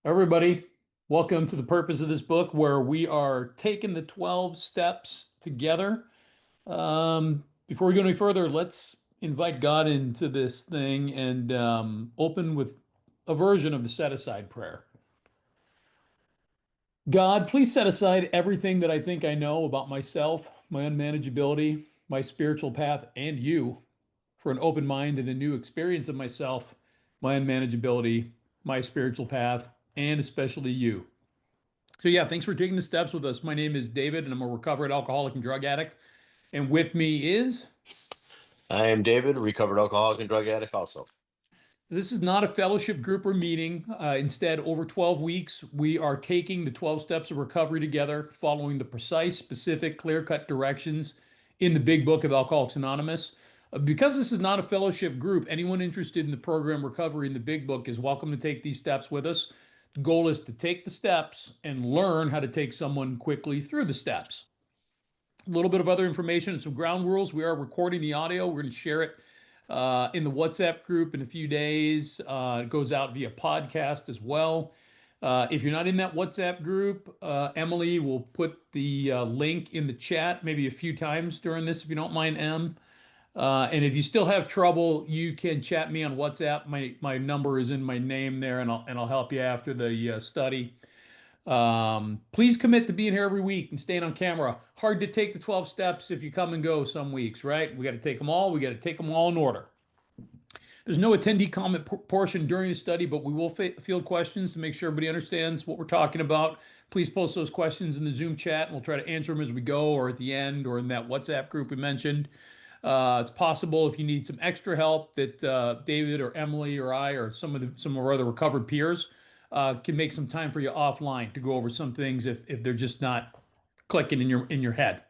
Everybody, welcome to the purpose of this book where we are taking the 12 steps together. Before we go any further, let's invite God into this thing and open with a version of the set aside prayer. God, please set aside everything that I think I know about myself, my unmanageability, my spiritual path, and you for an open mind and a new experience of myself, my unmanageability, my spiritual path, and especially you. So yeah, thanks for taking the steps with us. My name is David, and I'm a recovered alcoholic and drug addict. And with me is I am David, recovered alcoholic and drug addict also. this is not a fellowship group or meeting. Instead, over 12 weeks, we are taking the 12 steps of recovery together, following the precise, specific, clear-cut directions in the Big Book of Alcoholics Anonymous. Because this is not a fellowship group, anyone interested in the program Recovery in the Big Book is welcome to take these steps with us. The goal is to take the steps and learn how to take someone quickly through the steps. A little bit of other information and some ground rules. We are recording the audio. We're going to share it in the WhatsApp group in a few days. It goes out via podcast as well. If you're not in that WhatsApp group, Emily will put the link in the chat maybe a few times during this, if you don't mind, Em. And if you still have trouble, you can chat me on WhatsApp. My number is in my name there, and I'll help you after the study. Please commit to being here every week and staying on camera. Hard to take the 12 steps if you come and go some weeks, right? We got to take them all. We got to take them all in order. There's no attendee comment portion during the study, but we will field questions to make sure everybody understands what we're talking about. Please post those questions in the Zoom chat, and we'll try to answer them as we go or at the end or in that WhatsApp group we mentioned. It's possible if you need some extra help that David or Emily or I or some of our other recovered peers can make some time for you offline to go over some things if they're just not clicking in your head.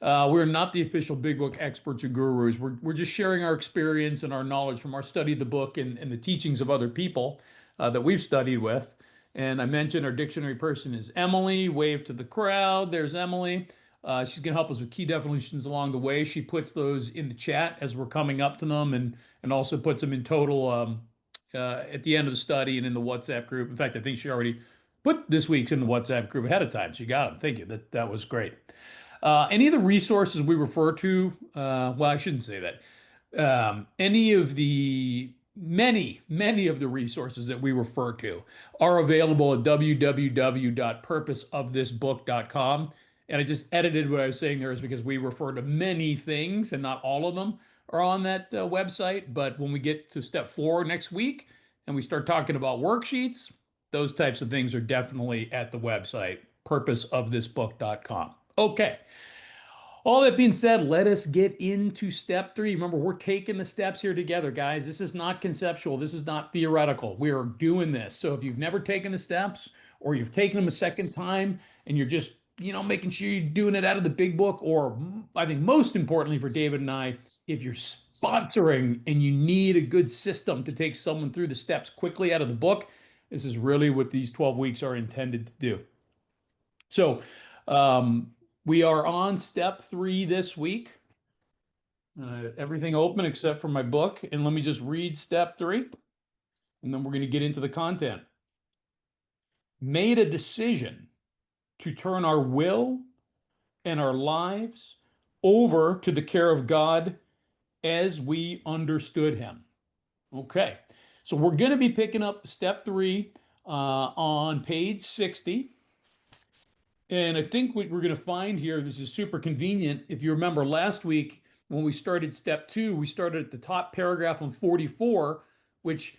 We're not the official Big Book experts or gurus. We're just sharing our experience and our knowledge from our study of the book and the teachings of other people that we've studied with. And I mentioned our dictionary person is Emily. Wave to the crowd. There's Emily. She's going to help us with key definitions along the way. She puts those in the chat as we're coming up to them and also puts them in total at the end of the study and in the WhatsApp group. In fact, I think she already put this week's in the WhatsApp group ahead of time. So you got them. Thank you. That was great. Any of the resources we refer to, well, I shouldn't say that. Any of the many of the resources that we refer to are available at www.purposeofthisbook.com. And I just edited what I was saying there is because we refer to many things and not all of them are on that website. But when we get to step 4 next week and we start talking about worksheets, those types of things are definitely at the website, purposeofthisbook.com. Okay. All that being said, let us get into step 3. Remember, we're taking the steps here together, guys. This is not conceptual. This is not theoretical. We are doing this. So if you've never taken the steps or you've taken them a second time and you're just, making sure you're doing it out of the big book, or I think most importantly for David and I, if you're sponsoring and you need a good system to take someone through the steps quickly out of the book, this is really what these 12 weeks are intended to do. So, we are on step 3 this week. Everything open except for my book. And let me just read step 3, and then we're going to get into the content. Made a decision to turn our will and our lives over to the care of God as we understood Him. Okay, so we're going to be picking up step 3 on page 60. And I think what we're going to find here, this is super convenient. If you remember last week when we started step 2, we started at the top paragraph on 44, which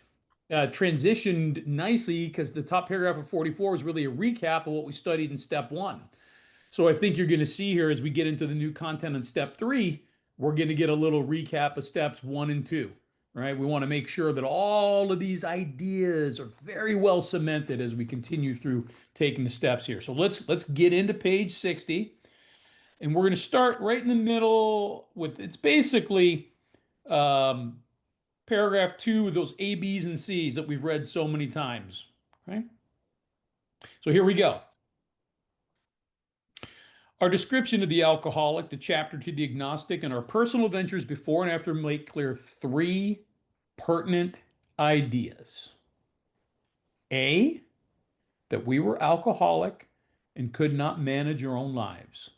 transitioned nicely because the top paragraph of 44 is really a recap of what we studied in step 1. So I think you're going to see here as we get into the new content in step 3, we're going to get a little recap of steps 1 and 2. Right? We want to make sure that all of these ideas are very well cemented as we continue through taking the steps here. So let's get into page 60, and we're going to start right in the middle with it's basically paragraph 2 with those A, B's, and C's that we've read so many times. Right? So here we go. Our description of the alcoholic, the chapter to the agnostic, and our personal adventures before and after make clear 3 pertinent ideas. A, that we were alcoholic and could not manage our own lives.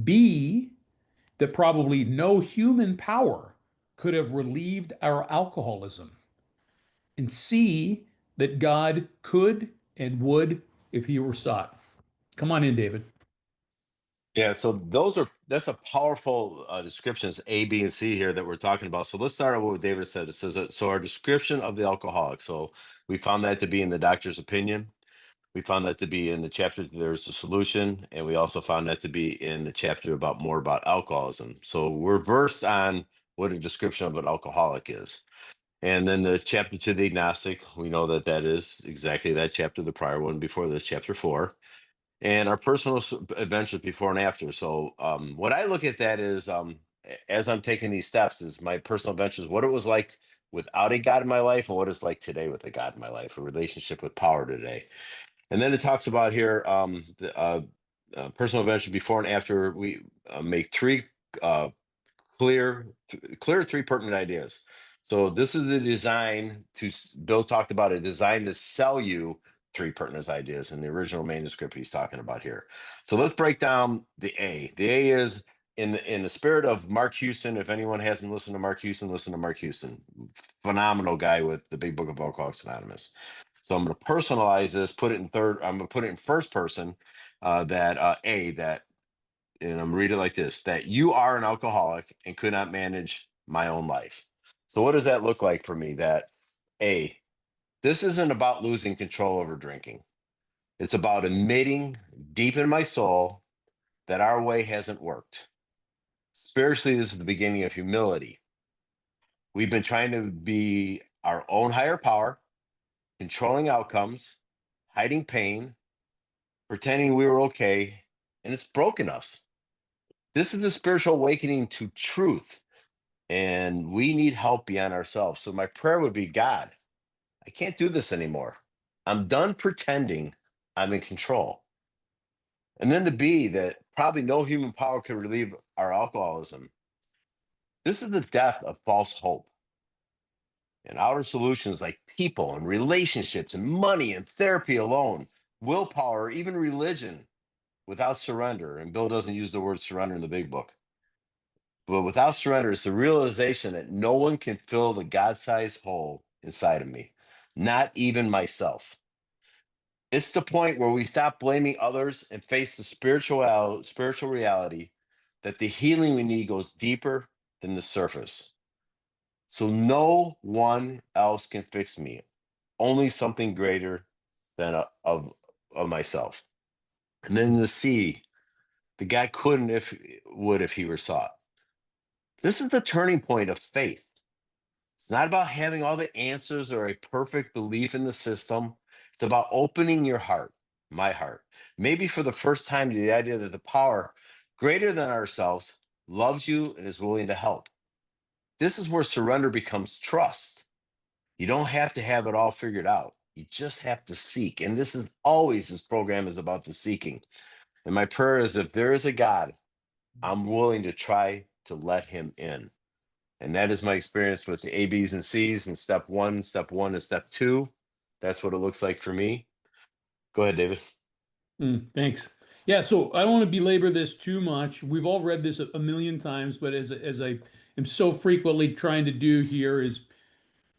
B, that probably no human power could have relieved our alcoholism. And C, that God could and would if he were sought. Come on in, David. Yeah, so that's a powerful descriptions A, B, and C here that we're talking about. So let's start with what David said. It says that, so our description of the alcoholic. So we found that to be in the doctor's opinion. We found that to be in the chapter There's a Solution, and we also found that to be in the chapter about more about alcoholism. So we're versed on what a description of an alcoholic is. And then the chapter to the agnostic, we know that that is exactly that chapter, the prior one before this, chapter 4, and our personal adventures before and after. So what I look at that is as I'm taking these steps is my personal adventures, what it was like without a God in my life and what it's like today with a God in my life, a relationship with power today. And then it talks about here the personal adventure before and after. We make three uh, clear three pertinent ideas. So this is the design to Bill talked about a design to sell you three pertinent ideas in the original manuscript he's talking about here. So let's break down the A. The A is in the spirit of Mark Houston. If anyone hasn't listened to Mark Houston, listen to Mark Houston. Phenomenal guy with the Big Book of Alcoholics Anonymous. So I'm going to personalize this, put it in third. I'm going to put it in first person. That A, that, and I'm reading it like this: that you are an alcoholic and could not manage my own life. So what does that look like for me? That A, this isn't about losing control over drinking. It's about admitting deep in my soul that our way hasn't worked. Spiritually, this is the beginning of humility. We've been trying to be our own higher power, controlling outcomes, hiding pain, pretending we were okay, and it's broken us. This is the spiritual awakening to truth, and we need help beyond ourselves. So, my prayer would be, God, I can't do this anymore. I'm done pretending I'm in control. And then to be that probably no human power could relieve our alcoholism. This is the death of false hope. And outer solutions like people and relationships and money and therapy alone, willpower, even religion without surrender. And Bill doesn't use the word surrender in the big book. But without surrender, it's the realization that no one can fill the God sized hole inside of me, not even myself. It's the point where we stop blaming others and face the spiritual reality that the healing we need goes deeper than the surface. So no one else can fix me, only something greater than of myself. And then the C, the guy couldn't if would if he were sought. This is the turning point of faith. It's not about having all the answers or a perfect belief in the system. It's about opening your heart, my heart, maybe for the first time to the idea that the power greater than ourselves loves you and is willing to help. This is where surrender becomes trust. You don't have to have it all figured out. You just have to seek. And this is always, this program is about the seeking. And my prayer is if there is a God, I'm willing to try to let him in. And that is my experience with the A, B's, and C's and step one and step two. That's what it looks like for me. Go ahead, David. Thanks. Yeah, so I don't want to belabor this too much. We've all read this a million times, but as I am so frequently trying to do here is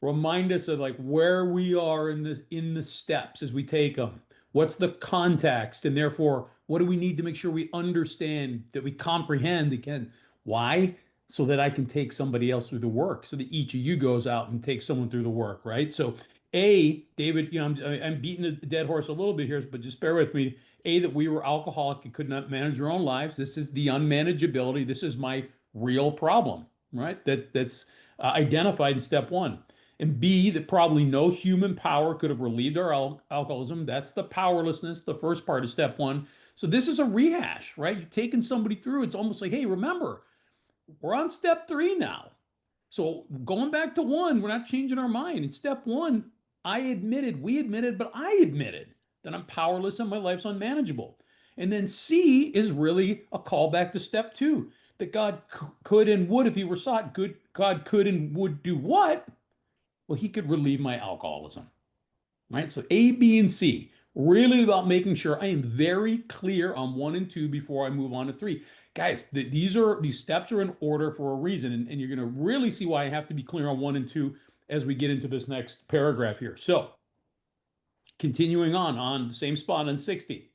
remind us of like where we are in the steps as we take them. What's the context, and therefore, what do we need to make sure we understand, that we comprehend again? Why? So that I can take somebody else through the work, so that each of you goes out and takes someone through the work, right? So, A, David, I'm beating a dead horse a little bit here, but just bear with me. A, that we were alcoholic and could not manage our own lives. This is the unmanageability. This is my real problem, right? That's identified in step one. And B, that probably no human power could have relieved our alcoholism. That's the powerlessness, the first part of step one. So this is a rehash, right? You're taking somebody through. It's almost like, hey, remember, we're on step three now. So going back to one, we're not changing our mind. In step one, we admitted, but I admitted that I'm powerless and my life's unmanageable. And then C is really a callback to step two, that God could and would if he were sought. God could and would do what? Well, he could relieve my alcoholism, right? So A, B, and C. Really about making sure I am very clear on 1 and 2 before I move on to 3. Guys, these steps are in order for a reason, and you're going to really see why I have to be clear on 1 and 2 as we get into this next paragraph here. So, continuing on the same spot on 60.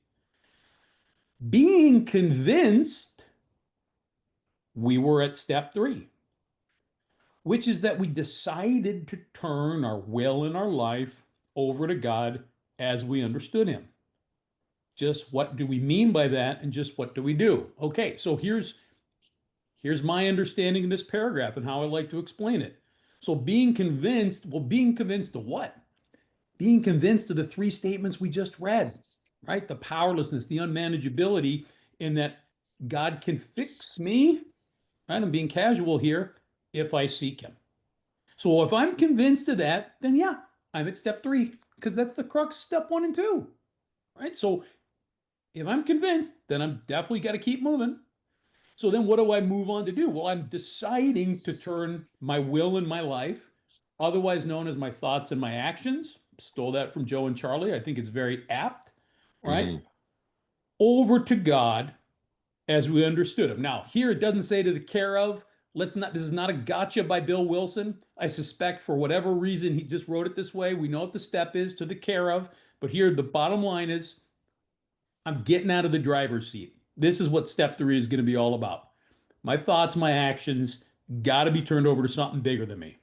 Being convinced, we were at step 3, which is that we decided to turn our will and our life over to God as we understood Him. Just what do we mean by that, and just what do we do? Okay, so here's my understanding of this paragraph and how I like to explain it. So being convinced, well, being convinced of what? Being convinced of the 3 statements we just read, right? The powerlessness, the unmanageability, in that God can fix me, right? I'm being casual here, if I seek Him. So if I'm convinced of that, then yeah, I'm at step 3, because that's the crux of step 1 and 2, right? So if I'm convinced, then I'm definitely got to keep moving. So then what do I move on to do? Well, I'm deciding to turn my will and my life, otherwise known as my thoughts and my actions. Stole that from Joe and Charlie. I think it's very apt, right? Mhm. Over to God as we understood Him. Now, here it doesn't say to the care of. Let's not, this is not a gotcha by Bill Wilson. I suspect for whatever reason he just wrote it this way. We know what the step is, to the care of. But here the bottom line is, I'm getting out of the driver's seat. This is what step 3 is going to be all about. My thoughts, my actions got to be turned over to something bigger than me.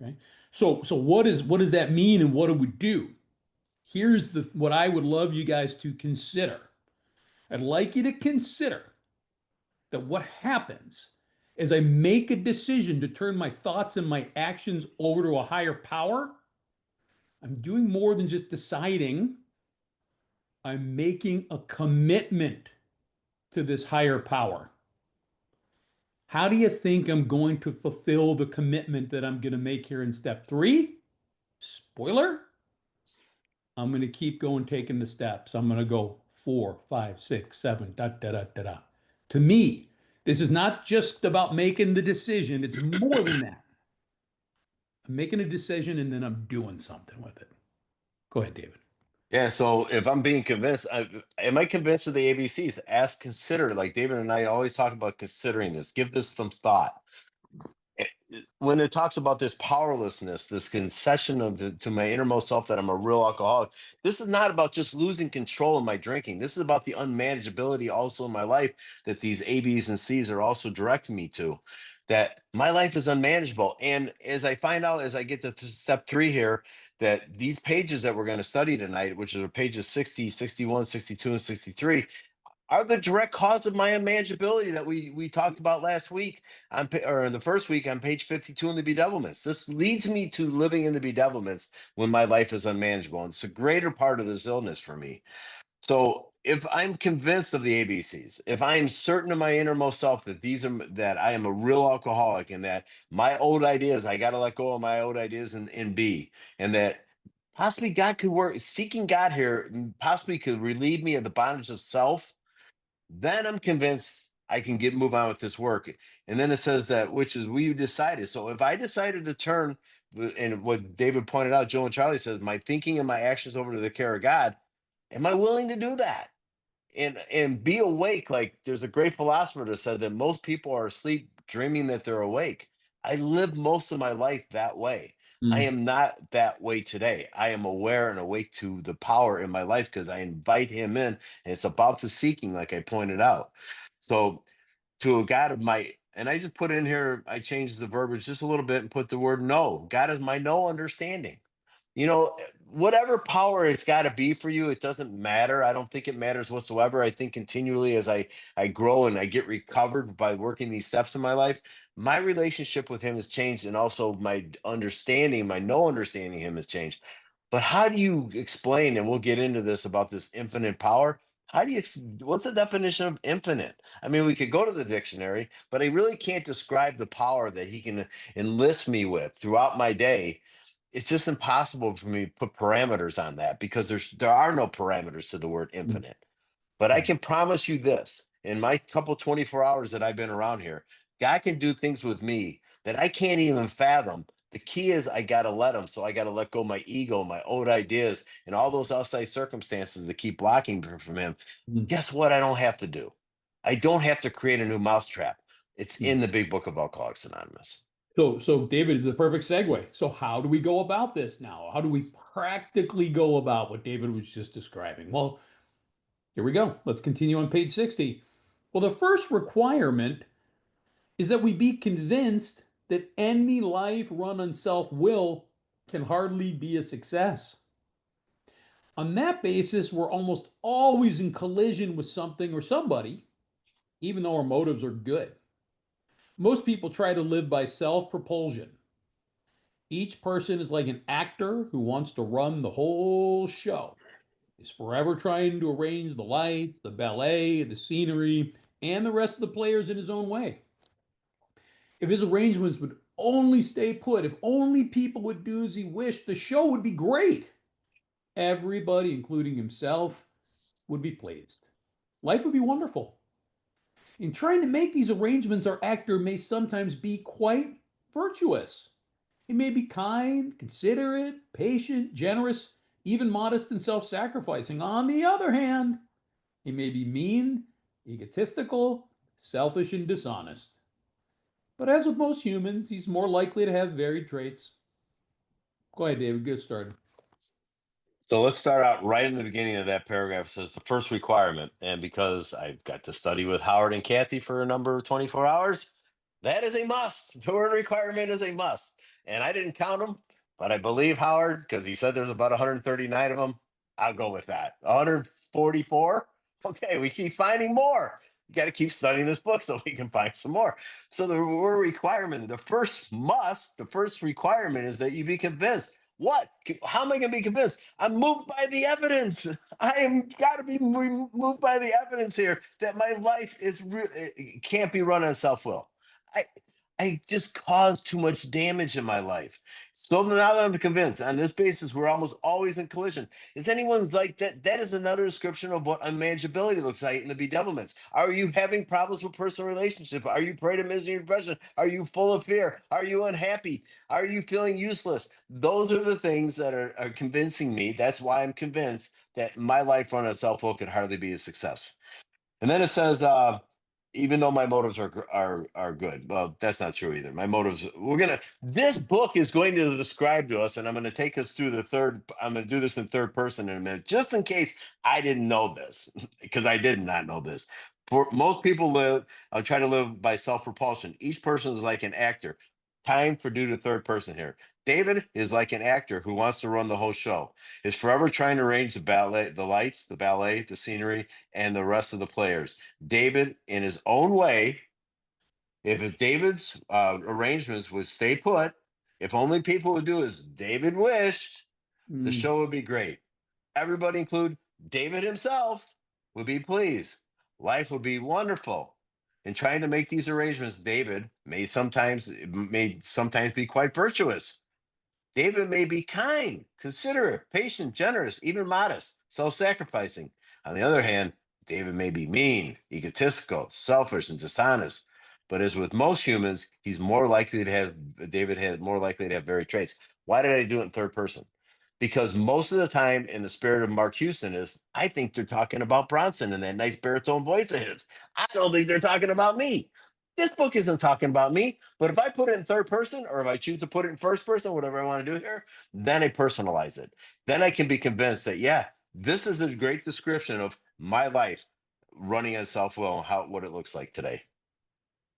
Okay. So what does that mean, and what do we do? Here's what I would love you guys to consider. I'd like you to consider that what happens as I make a decision to turn my thoughts and my actions over to a higher power, I'm doing more than just deciding. I'm making a commitment to this higher power. How do you think I'm going to fulfill the commitment that I'm going to make here in step 3? Spoiler, I'm going to keep going, taking the steps. I'm going to go 4, 5, 6, 7, da, da, da, da, da. To me, this is not just about making the decision, it's more than that. I'm making a decision and then I'm doing something with it. Go ahead, David. Yeah, so if I'm being convinced, am I convinced of the ABCs? Ask, consider. Like David and I always talk about considering this. Give this some thought. When it talks about this powerlessness, this concession of to my innermost self that I'm a real alcoholic, this is not about just losing control of my drinking. This is about the unmanageability also in my life that these A, B's, and C's are also directing me to. That my life is unmanageable. And as I find out, as I get to step 3 here, that these pages that we're going to study tonight, which are pages 60, 61, 62, and 63, are the direct cause of my unmanageability that we talked about last week or in the first week on page 52 in the bedevilments. This leads me to living in the bedevilments when my life is unmanageable. And it's a greater part of this illness for me. So if I'm convinced of the ABCs, if I am certain of my innermost self that that I am a real alcoholic, and that my old ideas, I got to let go of my old ideas and be, and that possibly God could work, seeking God here possibly could relieve me of the bondage of self, then I'm convinced I can move on with this work. And then it says that, which is we decided. So if I decided to turn, and what David pointed out, Joe and Charlie says, my thinking and my actions over to the care of God, am I willing to do that? And be awake. Like there's a great philosopher that said that most people are asleep dreaming that they're awake. I lived most of my life that way. I Mm. am not that way today. I am aware and awake to the power in my life because I invite him in, and it's about the seeking, like I pointed out. So to a God of my, and I just put in here, I changed the verbiage just a little bit and put the word no. God is my no understanding. Whatever power it's got to be for you, it doesn't matter. I don't think it matters whatsoever. I think continually as I grow and I get recovered by working these steps in my life, my relationship with him has changed, and also my understanding, my no understanding him has changed. But how do you explain, and we'll get into this about this infinite power, how do you what's the definition of infinite? I mean, we could go to the dictionary, but I really can't describe the power that he can enlist me with throughout my day. It's just impossible for me to put parameters on that, because there are no parameters to the word Mm. infinite. But I Right. can promise you this: in my couple 24 hours that I've been around here, God can do things with me that I can't even fathom The key is I got to let them. So I got to let go my ego, my old ideas, and all those outside circumstances that keep blocking me from him. Mm, Guess what? I don't have to do. I don't have to create a new mousetrap. It's mm. in the big book of Alcoholics Anonymous. So David is a perfect segue. So how do we go about this now? How do we practically go about what David was just describing? Well, here we go. Let's continue on page 60. Well, the first requirement is that we be convinced that any life run on self-will can hardly be a success. On that basis, we're almost always in collision with something or somebody, even though our motives are good. Most people try to live by self-propulsion. Each person is like an actor who wants to run the whole show. Is forever trying to arrange the lights, the ballet, the scenery, and the rest of the players in his own way. If his arrangements would only stay put, if only people would do as he wished, the show would be great. Everybody, including himself, would be pleased. Life would be wonderful. In trying to make these arrangements, our actor may sometimes be quite virtuous. He may be kind, considerate, patient, generous, even modest and self sacrificing. On the other hand, he may be mean, egotistical, selfish, and dishonest. But as with most humans, he's more likely to have varied traits. Go ahead, David, get started. So let's start out right in the beginning of that paragraph. It says the first requirement. And because I've got to study with Howard and Kathy for a number of 24 hours, that is a must. The word requirement is a must. And I didn't count them, but I believe Howard because he said there's about 139 of them. I'll go with that. 144. Okay, we keep finding more. You got to keep studying this book so we can find some more. So the word requirement, the first must, the first requirement is that you be convinced. What? How am I going to be convinced? I'm moved by the evidence. I am got to be moved by the evidence here that my life is it can't be run on self will. I I just caused too much damage in my life. So now that I'm convinced on this basis, we're almost always in collision. Is anyone like that? That is another description of what unmanageability looks like in the bedevilments. Are you having problems with personal relationship? Are you prey to misery and depression? Are you full of fear? Are you unhappy? Are you feeling useless? Those are the things that are convincing me. That's why I'm convinced that my life run on self-will could hardly be a success. And then it says, even though my motives are good. Well, that's not true either. My motives. This book is going to describe to us, and I'm going to take us through the third. I'm going to do this in third person in a minute, just in case I didn't know this, because I did not know this. For most people try to live by self propulsion. Each person is like an actor. Time for due to third person here. David is like an actor who wants to run the whole show. Is forever trying to arrange the ballet, the lights, the ballet, the scenery, and the rest of the players. David, in his own way, if David's arrangements would stay put, if only people would do as David wished, the Mm, show would be great. Everybody, include David himself, would be pleased. Life would be wonderful. In trying to make these arrangements, David may sometimes be quite virtuous. David may be kind, considerate, patient, generous, even modest, self sacrificing. On the other hand, David may be mean, egotistical, selfish, and dishonest. But as with most humans, David had more likely to have varied traits. Why did I do it in third person? Because most of the time, in the spirit of Mark Houston, I think they're talking about Bronson and that nice baritone voice of his. I don't think they're talking about me. This book isn't talking about me, but if I put it in third person or if I choose to put it in first person, whatever I want to do here, then I personalize it. Then I can be convinced that, yeah, this is a great description of my life running on self will and what it looks like today.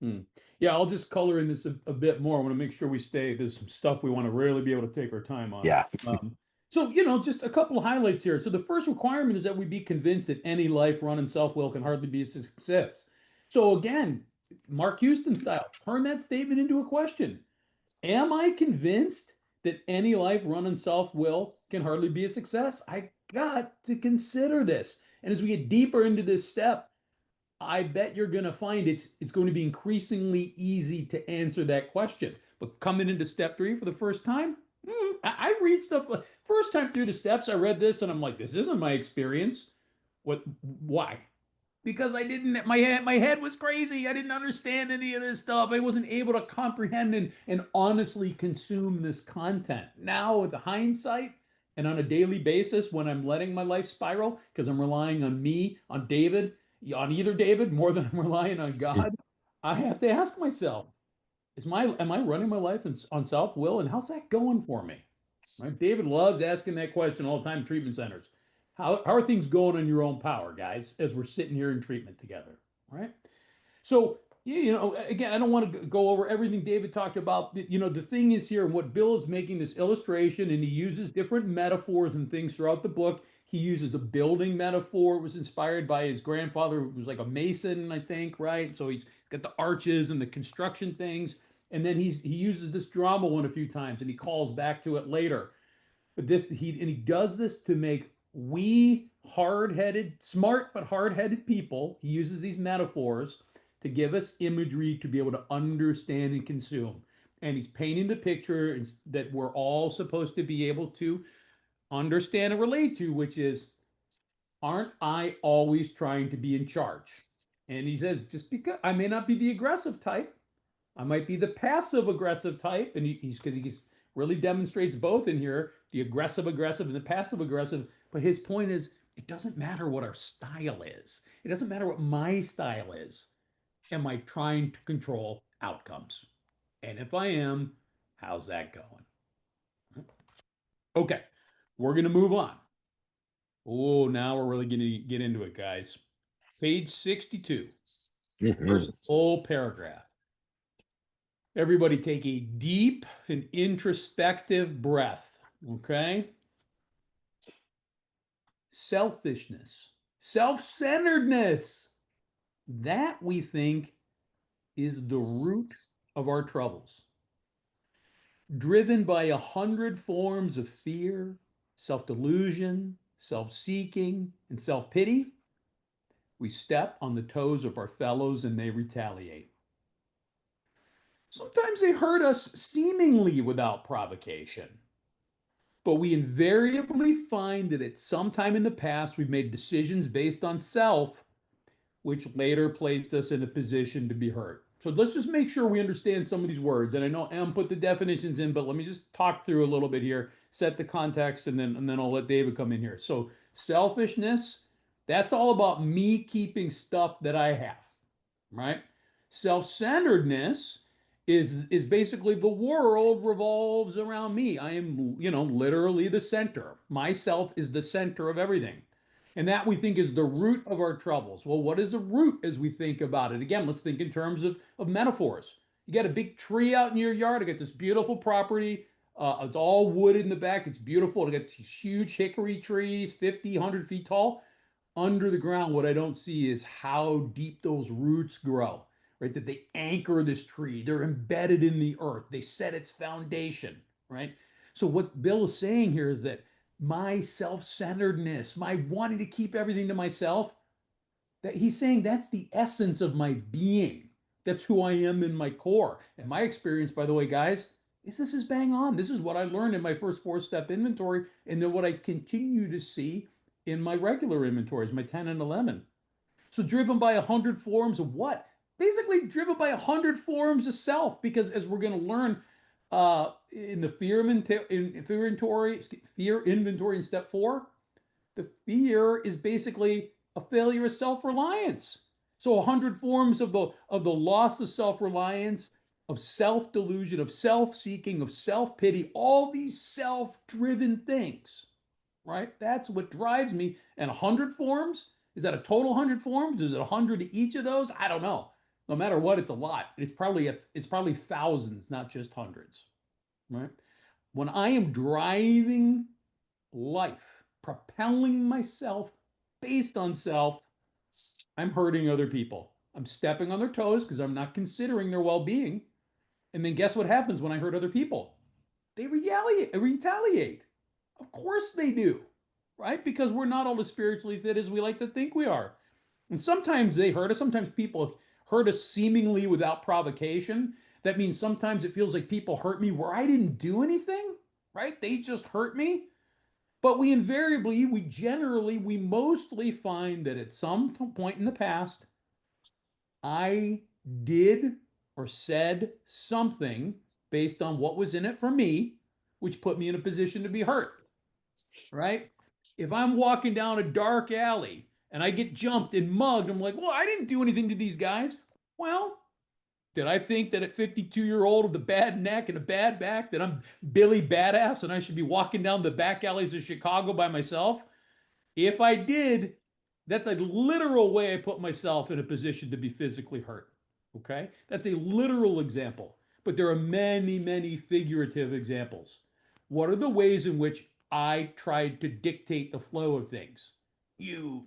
mm. Yeah, I'll just color in this a bit more. I want to make sure we stay. There's some stuff we want to really be able to take our time on. Yeah. So, just a couple of highlights here. So, the first requirement is that we be convinced that any life run in self will can hardly be a success. So, again, Mark Houston style, turn that statement into a question. Am I convinced that any life run on self will can hardly be a success? I got to consider this. And as we get deeper into this step, I bet you're going to find it's going to be increasingly easy to answer that question. But coming into step 3 for the first time, I read stuff. First time through the steps, I read this and I'm like, this isn't my experience. What? Why? because I didn't, my head was crazy. I didn't understand any of this stuff. I wasn't able to comprehend and honestly consume this content. Now, with the hindsight and on a daily basis, when I'm letting my life spiral, because I'm relying on me, on David, on either David more than I'm relying on God, I have to ask myself, am I running my life on self-will, and how's that going for me? Right? David loves asking that question all the time in treatment centers. How are things going on your own power, guys, as we're sitting here in treatment together? Right. So, again, I don't want to go over everything David talked about. The thing is here, what Bill is making this illustration, and he uses different metaphors and things throughout the book. He uses a building metaphor. It was inspired by his grandfather, who was like a mason, I think, right? So he's got the arches and the construction things. And then he uses this drama one a few times, and he calls back to it later. But he does this to make we hard-headed, smart but hard-headed people. He uses these metaphors to give us imagery to be able to understand and consume. And he's painting the picture that we're all supposed to be able to understand and relate to, which is, aren't I always trying to be in charge? And he says, just because I may not be the aggressive type, I might be the passive aggressive type, and he's because he really demonstrates both in here, the aggressive and the passive aggressive. But his point is, it doesn't matter what our style is. It doesn't matter what my style is. Am I trying to control outcomes? And if I am, how's that going? Okay, we're going to move on. Oh, now we're really going to get into it, guys. Page 62, first whole paragraph. Everybody take a deep and introspective breath, okay? Selfishness, self-centeredness, that we think is the root of our troubles. Driven by 100 forms of fear, self-delusion, self-seeking, and self-pity, we step on the toes of our fellows and they retaliate. Sometimes they hurt us seemingly without provocation, but we invariably find that at some time in the past we've made decisions based on self, which later placed us in a position to be hurt. So let's just make sure we understand some of these words. And I know Em put the definitions in, but let me just talk through a little bit here, set the context, and then I'll let David come in here. So selfishness, that's all about me keeping stuff that I have, right? Self-centeredness is basically the world revolves around me. I am, literally the center. Myself is the center of everything. And that we think is the root of our troubles. Well, what is a root as we think about it? Again, let's think in terms of metaphors. You got a big tree out in your yard. I got this beautiful property. It's all wood in the back. It's beautiful. I got these huge hickory trees, 50, 100 feet tall. Under the ground, what I don't see is how deep those roots grow, right? That they anchor this tree. They're embedded in the earth. They set its foundation, right? So what Bill is saying here is that my self-centeredness, my wanting to keep everything to myself, that he's saying that's the essence of my being. That's who I am in my core. And my experience, by the way, guys, is this is bang on. This is what I learned in my first 4-step inventory, and then what I continue to see in my regular inventories, my 10 and 11. So driven by 100 forms of what? Basically driven by 100 forms of self, because as we're going to learn in the fear inventory in step 4, the fear is basically a failure of self-reliance. So 100 forms of the loss of self-reliance, of self-delusion, of self-seeking, of self-pity, all these self-driven things, right? That's what drives me. And 100 forms, is that a total 100 forms? Is it 100 to each of those? I don't know. No matter what, it's a lot. It's probably thousands, not just hundreds, right? When I am driving life, propelling myself based on self, I'm hurting other people. I'm stepping on their toes because I'm not considering their well-being. And then guess what happens when I hurt other people? They retaliate. Of course they do, right? Because we're not all as spiritually fit as we like to think we are. And sometimes they hurt us. Sometimes people hurt us seemingly without provocation. That means sometimes it feels like people hurt me where I didn't do anything, right? They just hurt me. But we generally, we mostly find that at some point in the past, I did or said something based on what was in it for me, which put me in a position to be hurt, right? If I'm walking down a dark alley and I get jumped and mugged, I'm like, well, I didn't do anything to these guys. Well, did I think that at 52-year-old with a bad neck and a bad back that I'm Billy Badass and I should be walking down the back alleys of Chicago by myself? If I did, that's a literal way I put myself in a position to be physically hurt. Okay? That's a literal example. But there are many, many figurative examples. What are the ways in which I tried to dictate the flow of things?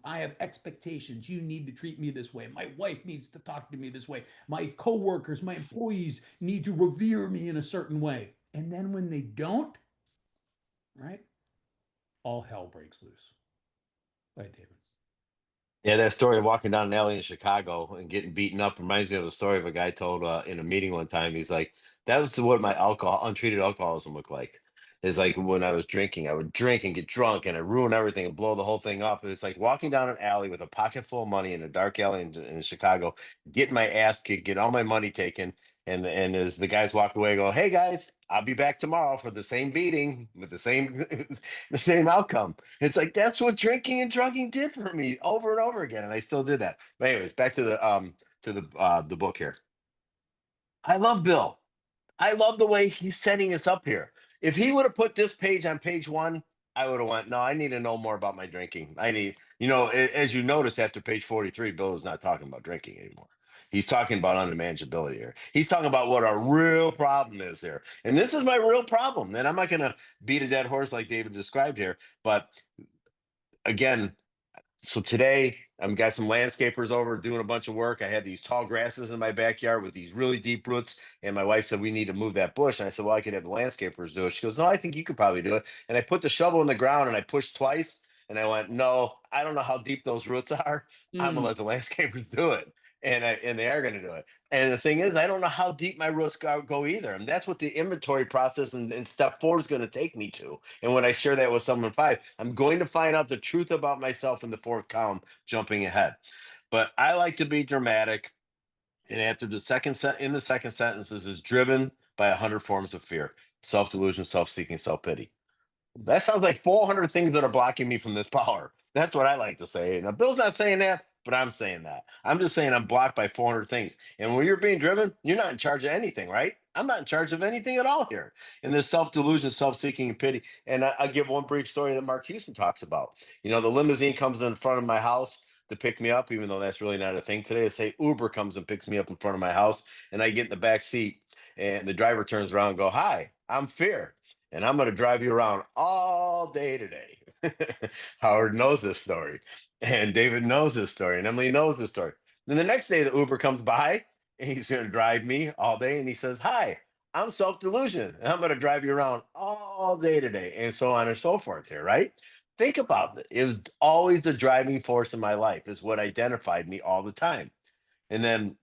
I have expectations. You need to treat me this way. My wife needs to talk to me this way. My coworkers, my employees need to revere me in a certain way. And then when they don't, right, all hell breaks loose. Right, David? Yeah, that story of walking down an alley in Chicago and getting beaten up reminds me of a story of a guy told in a meeting one time. He's like, "That was what my untreated alcoholism looked like. It's like when I was drinking, I would drink and get drunk and I ruin everything and blow the whole thing up. And it's like walking down an alley with a pocket full of money in a dark alley in Chicago, getting my ass kicked, get all my money taken, and as the guys walk away, I go, "Hey guys, I'll be back tomorrow for the same beating with the same the same outcome." It's like that's what drinking and drugging did for me over and over again, and I still did that. But anyways, back to the book here. I love Bill. I love the way he's setting us up here. If he would have put this page on page one, I would have went, no, I need to know more about my drinking. I need, as you notice after page 43, Bill is not talking about drinking anymore. He's talking about unmanageability here. He's talking about what our real problem is here. And this is my real problem. And I'm not going to beat a dead horse like David described here. But again, so today I'm got some landscapers over doing a bunch of work. I had these tall grasses in my backyard with these really deep roots, and my wife said we need to move that bush. And I said, well, I could have the landscapers do it. She goes, no, I think you could probably do it. And I put the shovel in the ground and I pushed twice, and I went, no, I don't know how deep those roots are. I'm gonna Mm, let the landscapers do it, and they are gonna do it. And the thing is, I don't know how deep my roots go either, and that's what the inventory process and step four is going to take me to. And when I share that with someone five, I'm going to find out the truth about myself in the fourth column, jumping ahead. But I like to be dramatic. And after the second sentences is driven by 100 forms of fear: self-delusion, self-seeking, self-pity. That sounds like 400 things that are blocking me from this power. That's what I like to say. Now, Bill's not saying that, but I'm saying that. I'm just saying I'm blocked by 400 things. And when you're being driven, you're not in charge of anything, right? I'm not in charge of anything at all here. And this self delusion, self seeking, and pity. And I'll give one brief story that Mark Houston talks about. The limousine comes in front of my house to pick me up, even though that's really not a thing today. Say Uber comes and picks me up in front of my house, and I get in the back seat, and the driver turns around and go, "Hi, I'm Fear, and I'm going to drive you around all day today." Howard knows this story, and David knows this story, and Emily knows this story. Then the next day, the Uber comes by, and he's going to drive me all day, and he says, "Hi, I'm Self Delusion, and I'm going to drive you around all day today," and so on and so forth here, right? Think about it. It was always the driving force in my life, is what identified me all the time. And then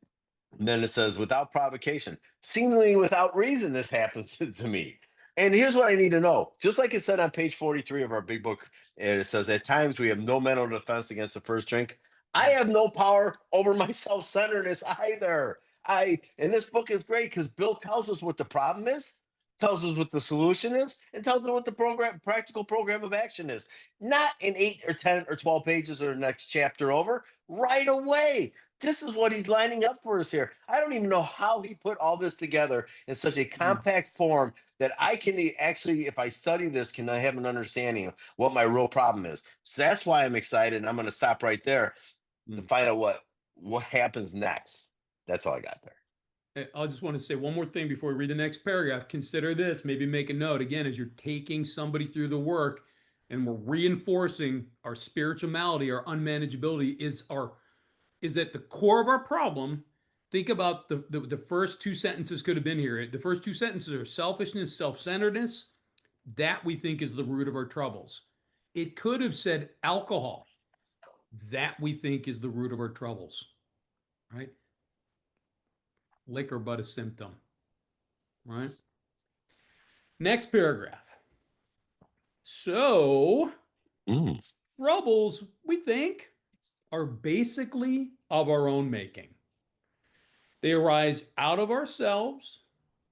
it says, without provocation, seemingly without reason, this happens to me. And here's what I need to know. Just like it said on page 43 of our big book, and it says, at times we have no mental defense against the first drink. I have no power over my self-centeredness either. And this book is great because Bill tells us what the problem is, tells us what the solution is, and tells us what the practical program of action is. Not in 8 or 10 or 12 pages or the next chapter over, right away. This is what he's lining up for us here. I don't even know how he put all this together in such a mm, compact form that I can actually, if I study this, can I have an understanding of what my real problem is. So that's why I'm excited. And I'm going to stop right there to mm. find out what happens next. That's all I got there. I just want to say one more thing before we read the next paragraph. Consider this, maybe make a note again as you're taking somebody through the work and we're reinforcing our spiritual malady, our unmanageability is at the core of our problem. Think about the first two sentences could have been here. The first two sentences are selfishness, self-centeredness. That we think is the root of our troubles. It could have said alcohol. That we think is the root of our troubles, right? Liquor but a symptom, right? Next paragraph. So, Mm. troubles, we think, are basically of our own making. They arise out of ourselves,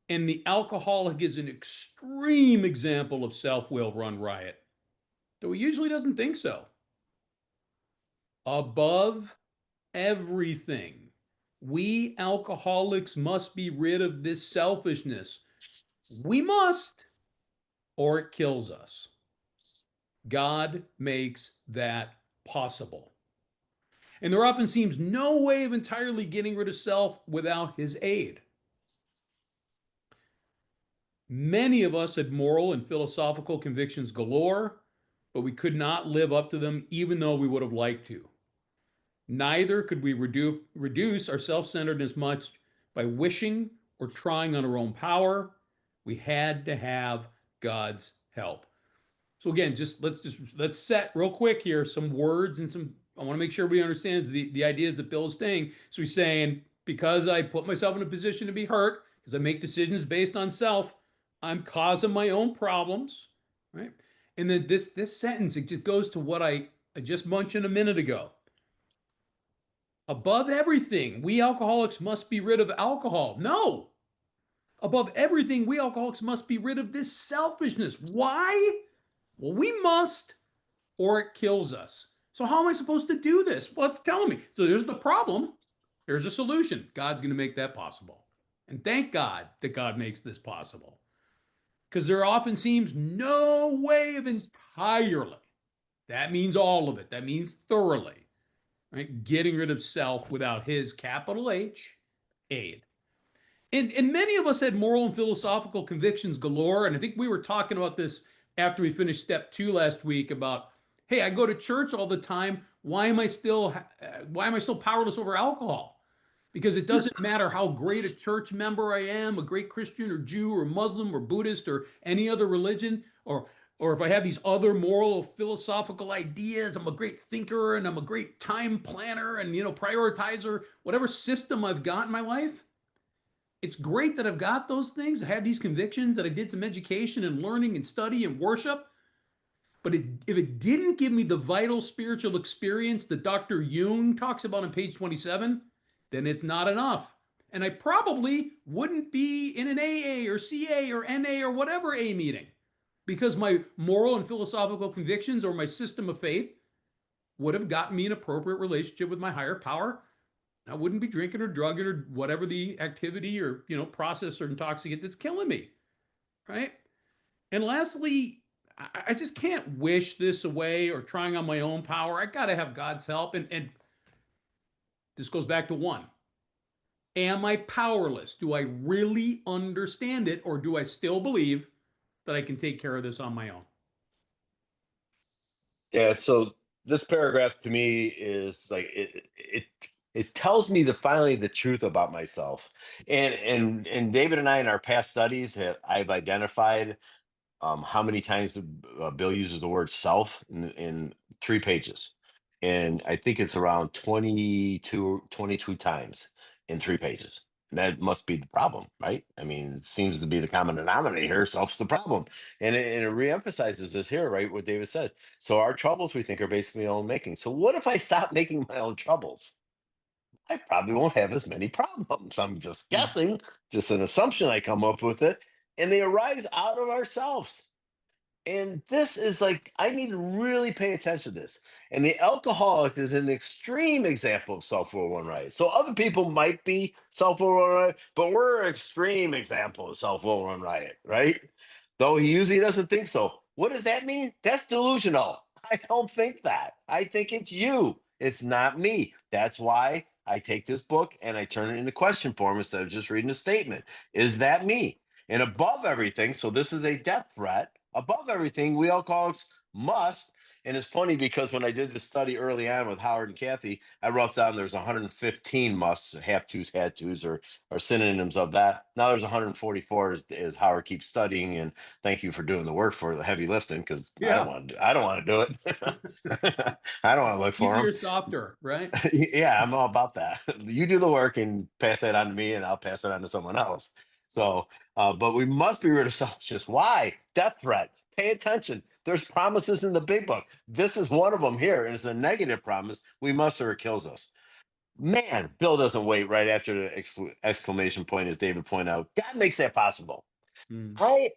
and the alcoholic is an extreme example of self will run riot, though he usually doesn't think so. Above everything, we alcoholics must be rid of this selfishness. We must, or it kills us. God makes that possible. And there often seems no way of entirely getting rid of self without his aid. Many of us had moral and philosophical convictions galore, but we could not live up to them even though we would have liked to. Neither could we reduce our self centeredness much by wishing or trying on our own power. We had to have God's help. So again, let's set real quick here some words and some. I want to make sure everybody understands the ideas that Bill is saying. So he's saying because I put myself in a position to be hurt because I make decisions based on self, I'm causing my own problems, right? And then this sentence it just goes to what I just mentioned a minute ago. Above everything, we alcoholics must be rid of alcohol. No, above everything, we alcoholics must be rid of this selfishness. Why? Well, we must, or it kills us. So, how am I supposed to do this? Well, it's telling me. So, there's the problem. There's a solution. God's going to make that possible. And thank God that God makes this possible. Because there often seems no way of entirely, that means all of it, that means thoroughly, right? Getting rid of self without his capital H aid. And many of us had moral and philosophical convictions galore. And I think we were talking about this after we finished step 2 last week about, hey, I go to church all the time. Why am I still powerless over alcohol? Because it doesn't matter how great a church member I am, a great Christian or Jew or Muslim or Buddhist or any other religion, or if I have these other moral or philosophical ideas, I'm a great thinker and I'm a great time planner and prioritizer, whatever system I've got in my life it's great that I've got those things. I have these convictions that I did some education and learning and study and worship. But if it didn't give me the vital spiritual experience that Dr. Jung talks about on page 27, then it's not enough. And I probably wouldn't be in an AA or CA or NA or whatever A meeting because my moral and philosophical convictions or my system of faith would have gotten me an appropriate relationship with my higher power. I wouldn't be drinking or drugging or whatever the activity or process or intoxicant that's killing me, right? And lastly, I just can't wish this away or trying on my own power. I got to have God's help. And this goes back to one. Am I powerless? Do I really understand it, or do I still believe that I can take care of this on my own? Yeah, so this paragraph to me is like it tells me finally the truth about myself. And David and I in our past studies I've identified how many times Bill uses the word self in 3 pages. And I think it's around 22 times in 3 pages. And that must be the problem, right? I mean, it seems to be the common denominator here. Self's the problem. And it reemphasizes this here, right? What David said. So our troubles we think are basically our own making. So what if I stop making my own troubles? I probably won't have as many problems. I'm just guessing, just an assumption I come up with it. And they arise out of ourselves. And this is like, I need to really pay attention to this. And the alcoholic is an extreme example of self will run riot. So other people might be self will run riot, but we're an extreme example of self will run riot, right? Though he usually doesn't think so. What does that mean? That's delusional. I don't think that. I think it's you. It's not me. That's why I take this book and I turn it into question form instead of just reading a statement. Is that me? And above everything, so this is a death threat. Above everything, we alcoholics must. And it's funny because when I did the study early on with Howard and Kathy, I wrote down there's 115 musts, have tos, had tos, or synonyms of that. Now there's 144 as Howard keeps studying. And thank you for doing the work for the heavy lifting because I don't Yeah. want to. I don't want to do it. I don't want to look for them. Easier, softer, right? Yeah, I'm all about that. You do the work and pass that on to me, and I'll pass it on to someone else. So, but we must be rid of selfishness. Why? Death threat. Pay attention. There's promises in the big book. This is one of them here, and it's a negative promise. We must or it kills us. Man, Bill doesn't wait right after the exclamation point, as David pointed out. God makes that possible. Mm. I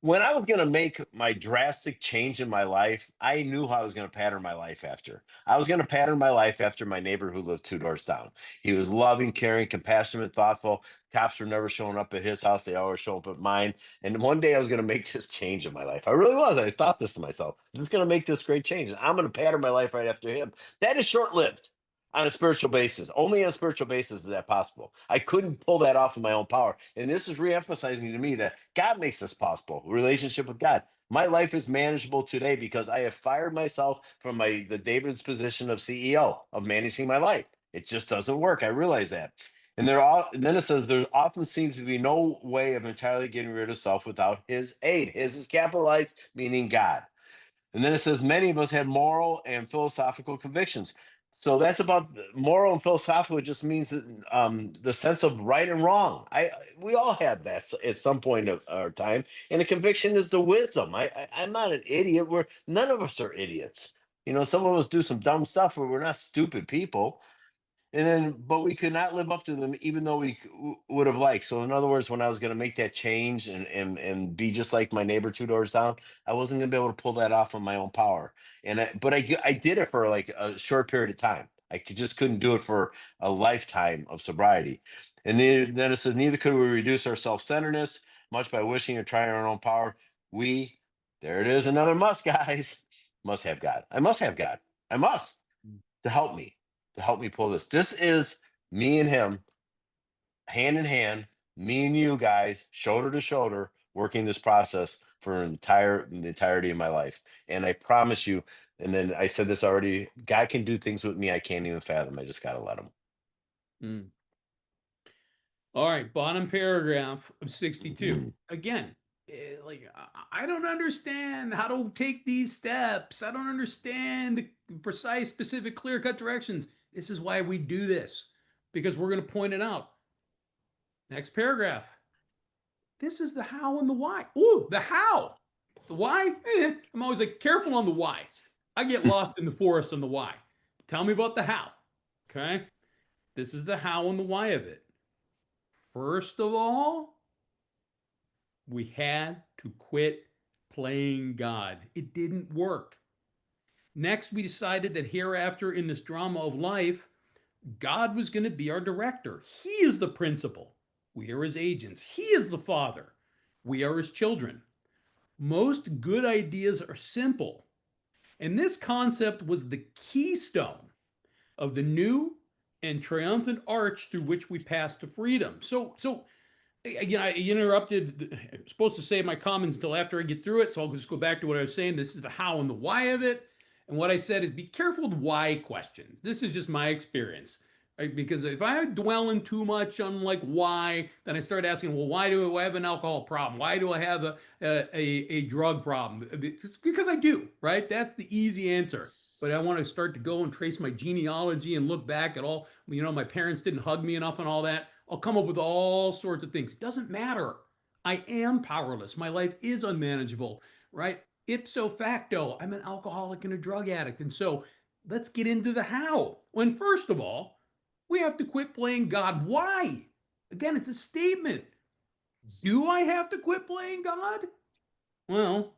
When I was going to make my drastic change in my life, I knew how I was going to pattern my life after. I was going to pattern my life after my neighbor who lived two doors down. He was loving, caring, compassionate, thoughtful. Cops were never showing up at his house, they always show up at mine. And one day I was going to make this change in my life. I really was. I thought this to myself. I'm just going to make this great change. And I'm going to pattern my life right after him. That is short lived on a spiritual basis. Only on a spiritual basis is that possible. I couldn't pull that off of my own power. And this is re-emphasizing to me that God makes this possible. Relationship with God. My life is manageable today because I have fired myself from the David's position of CEO of managing my life. It just doesn't work. I realize that. And then it says there often seems to be no way of entirely getting rid of self without his aid. His is capitalized, meaning God. And then it says many of us have moral and philosophical convictions. So that's about moral and philosophical. It just means that, the sense of right and wrong. We all have that at some point of our time. And a conviction is the wisdom. I'm not an idiot. None of us are idiots. Some of us do some dumb stuff, but we're not stupid people. But we could not live up to them, even though would have liked. So, in other words, when I was going to make that change and be just like my neighbor two doors down, I wasn't going to be able to pull that off on my own power. But I did it for like a short period of time. Just couldn't do it for a lifetime of sobriety. And then it says, neither could we reduce our self-centeredness much by wishing or trying our own power. We, there it is, another must, guys, must have God. I must have God. I must to help me pull this. This is me and him, hand in hand, me and you guys, shoulder to shoulder, working this process for the entirety of my life. And I promise you, and then I said this already, God can do things with me I can't even fathom. I just gotta let him. Mm. All right, bottom paragraph of 62. Mhm. Again, like I don't understand how to take these steps. I don't understand precise, specific, clear-cut directions. This is why we do this, because we're going to point it out. Next paragraph. This is the how and the why. Ooh, the how. The why? I'm always like careful on the why. I get lost in the forest on the why. Tell me about the how. Okay. This is the how and the why of it. First of all, we had to quit playing God. It didn't work. Next, we decided that hereafter in this drama of life, God was going to be our director. He is the principal. We are his agents. He is the father. We are his children. Most good ideas are simple. And this concept was the keystone of the new and triumphant arch through which we pass to freedom. So again, I interrupted. I'm supposed to say my comments until after I get through it, so I'll just go back to what I was saying. This is the how and the why of it. And what I said is be careful with why questions. This is just my experience. Right? Because if I dwell in too much on like why, then I start asking, well, why do I have an alcohol problem? Why do I have a drug problem? It's because I do, right? That's the easy answer. But I want to start to go and trace my genealogy and look back at all, my parents didn't hug me enough and all that. I'll come up with all sorts of things. It doesn't matter. I am powerless. My life is unmanageable, right? Ipso facto, I'm an alcoholic and a drug addict. And so let's get into the how. When, first of all, we have to quit playing God. Why? Again, it's a statement. Do I have to quit playing God? Well,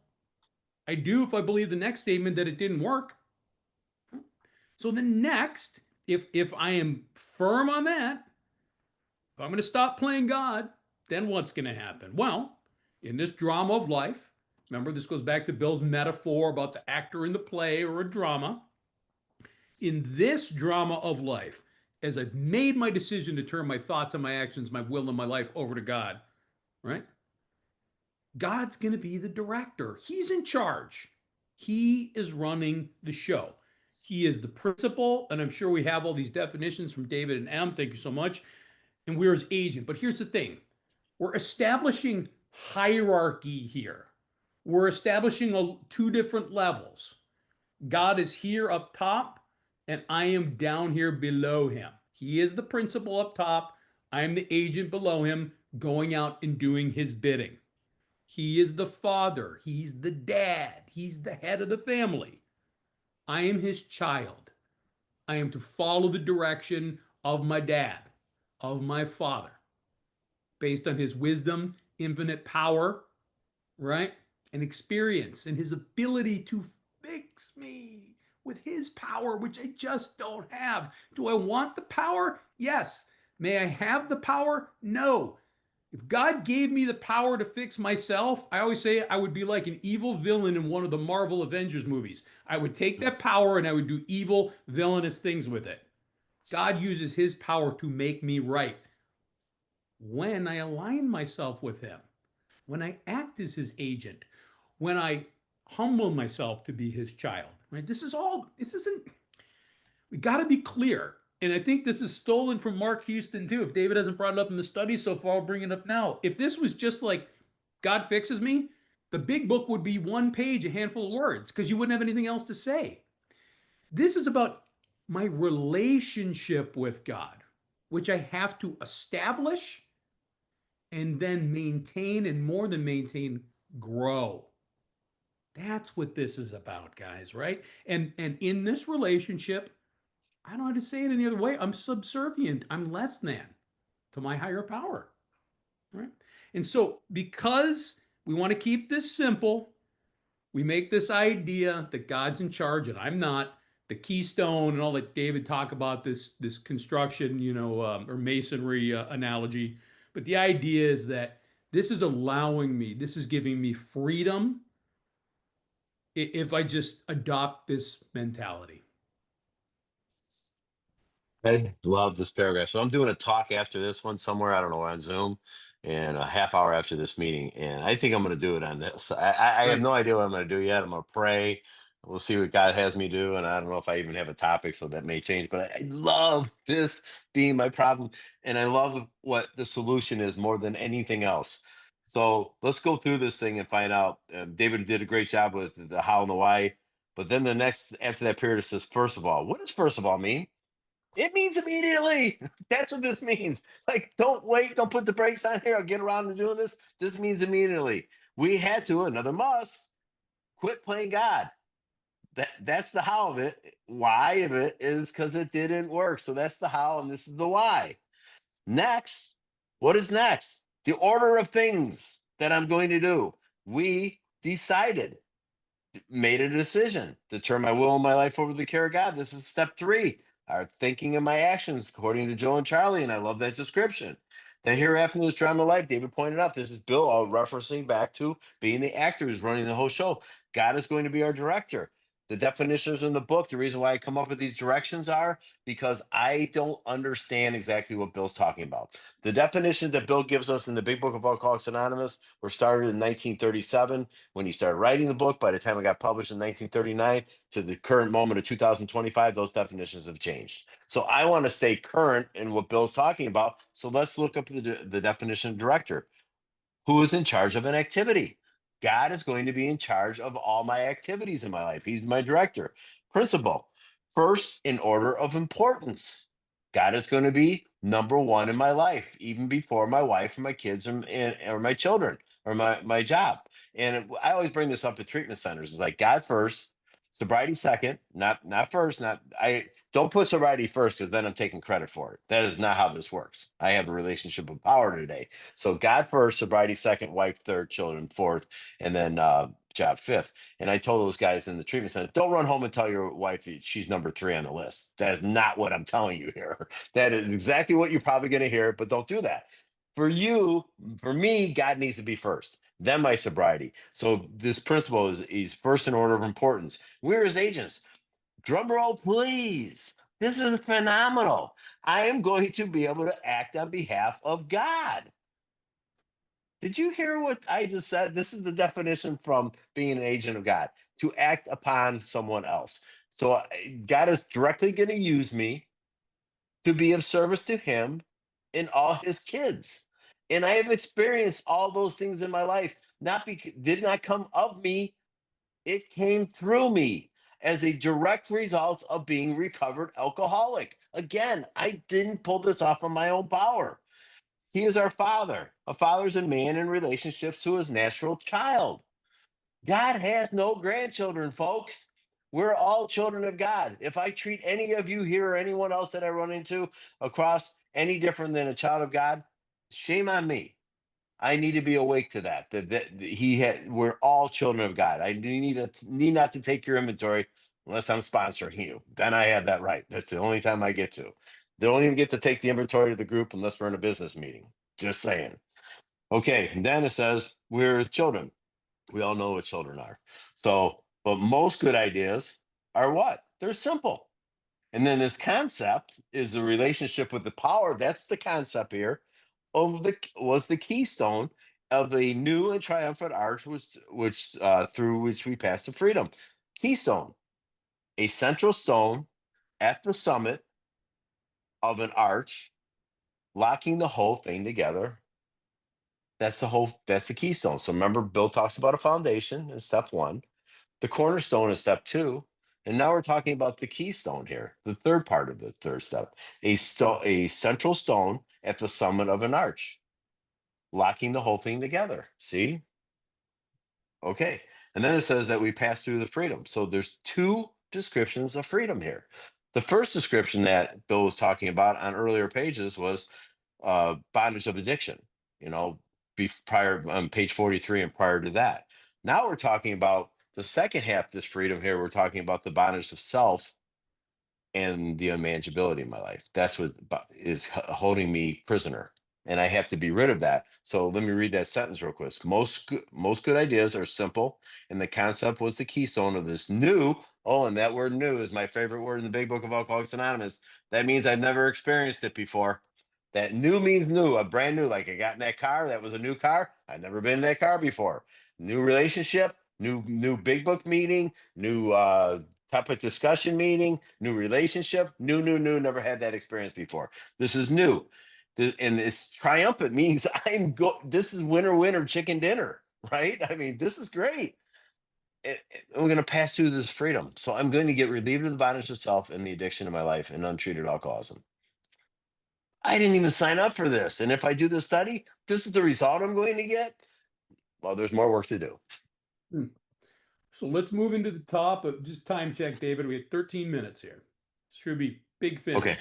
I do if I believe the next statement that it didn't work. So then next, if I am firm on that, if I'm going to stop playing God, then what's going to happen? Well, in this drama of life, remember this goes back to Bill's metaphor about the actor in the play or a drama. In this drama of life, as I've made my decision to turn my thoughts and my actions, my will and my life over to God, right? God's going to be the director. He's in charge. He is running the show. He is the principal, and I'm sure we have all these definitions from David and M. Thank you so much. And we're his agent. But here's the thing, we're establishing hierarchy here. We're establishing two different levels. God is here up top, and I am down here below him. He is the principal up top. I'm the agent below him, going out and doing his bidding. He is the father. He's the dad. He's the head of the family. I am his child. I am to follow the direction of my dad, of my father, based on his wisdom, infinite power, right? And experience and his ability to fix me with his power, which I just don't have. Do I want the power? Yes. May I have the power? No. If God gave me the power to fix myself, I always say I would be like an evil villain in one of the Marvel Avengers movies. I would take that power and I would do evil, villainous things with it. God uses his power to make me right when I align myself with him, when I act as his agent, when I humble myself to be his child. Right? This isn't, we got to be clear. And I think this is stolen from Mark Houston too. If David hasn't brought it up in the study so far, I'll bring it up now. If this was just like God fixes me, the big book would be one page, a handful of words, because you wouldn't have anything else to say. This is about my relationship with God, which I have to establish and then maintain, and more than maintain, grow. That's what this is about, guys, right? And in this relationship, I don't know how to say it any other way. I'm subservient. I'm less than to my higher power, right? And so, because we want to keep this simple, we make this idea that God's in charge and I'm not. The keystone and all that David talk about this construction, or masonry analogy. But the idea is that this is allowing me, this is giving me freedom if I just adopt this mentality. I love this paragraph. So I'm doing a talk after this one somewhere, I don't know, on Zoom, and a half hour after this meeting. And I think I'm going to do it on this. I have Right. no idea what I'm going to do yet. I'm going to pray. We'll see what God has me do. And I don't know if I even have a topic, so that may change. But I love this being my problem. And I love what the solution is more than anything else. So let's go through this thing and find out. David did a great job with the how and the why. But then the next, after that period, it says, first of all. What does first of all mean? It means immediately. That's what this means. Like, don't wait, don't put the brakes on here. I'll get around to doing this. This means immediately. We had to, another must, quit playing God. That's the how of it. Why of it is because it didn't work. So that's the how, and this is the why. Next, what is next? The order of things that I'm going to do. We decided, made a decision to turn my will and my life over to the care of God. This is step three. Our thinking and my actions, according to Joe and Charlie, and I love that description. Then hereafter in this drama of life, David pointed out, this is Bill all referencing back to being the actor who's running the whole show. God is going to be our director. The definitions in the book, the reason why I come up with these directions are because I don't understand exactly what Bill's talking about. The definition that Bill gives us in the big book of Alcoholics Anonymous were started in 1937 when he started writing the book. By the time it got published in 1939 to the current moment of 2025, those definitions have changed. So I want to stay current in what Bill's talking about. So let's look up the definition of director. Who is in charge of an activity? God is going to be in charge of all my activities in my life. He's my director. Principal, first in order of importance. God is going to be number one in my life, even before my wife and my kids or my children or my job. And I always bring this up at treatment centers. It's like God first, sobriety second, not first. Not I don't put sobriety first because then I'm taking credit for it. That is not how this works. I have a relationship with power today. So God first, sobriety second, wife third, children fourth, and then job fifth. And I told those guys in the treatment center, don't run home and tell your wife that she's number three on the list. That is not what I'm telling you here. That is exactly what you're probably going to hear, but don't do that. For you, for me, God needs to be first, then my sobriety. So this principle is first in order of importance. We're his agents. Drum roll, please. This is phenomenal. I am going to be able to act on behalf of God. Did you hear what I just said? This is the definition from being an agent of God, to act upon someone else. So God is directly going to use me to be of service to him and all his kids. And I have experienced all those things in my life, not because did not come of me, it came through me as a direct result of being recovered alcoholic. Again, I didn't pull this off on my own power. He is our father. A father is a man in relationships to his natural child. God has no grandchildren, folks. We're all children of God. If I treat any of you here or anyone else that I run into across any different than a child of God, shame on me. I need to be awake to that. We're all children of God. I do need not to take your inventory unless I'm sponsoring you. Then I have that right. That's the only time I get to. They don't even get to take the inventory of the group unless we're in a business meeting. Just saying. Okay, and then it says we're children. We all know what children are. So, but most good ideas are what? They're simple. And then this concept is the relationship with the power. That's the concept here of the keystone of the new and triumphant arch, which through which we pass to freedom. Keystone, a central stone at the summit of an arch, locking the whole thing together. That's the keystone. So remember, Bill talks about a foundation in step one. The cornerstone is step two. And now we're talking about the keystone here, the third part of the third step, a central stone at the summit of an arch, locking the whole thing together. See? Okay. And then it says that we pass through the freedom. So there's two descriptions of freedom here. The first description that Bill was talking about on earlier pages was bondage of addiction, you know, prior on page 43 and prior to that. Now we're talking about the second half of this freedom here. We're talking about the bondage of self and the unmanageability in my life. That's what is holding me prisoner. And I have to be rid of that. So let me read that sentence real quick. Most good ideas are simple, and the concept was the keystone of this new. Oh, and that word "new" is my favorite word in the Big Book of Alcoholics Anonymous. That means I've never experienced it before. That new means new, a brand new. Like I got in that car, that was a new car. I've never been in that car before. New relationship, new Big Book meeting, new topic discussion meeting, new relationship, new, never had that experience before. This is new. And it's triumphant means this is winner, chicken dinner, right? I mean, this is great. I'm going to pass through this freedom. So I'm going to get relieved of the bondage of self and the addiction of my life and untreated alcoholism. I didn't even sign up for this. And if I do the study, this is the result I'm going to get. Well, there's more work to do. Hmm. So let's move into the top of just time check, David. We had 13 minutes here. Should be big finish. Okay.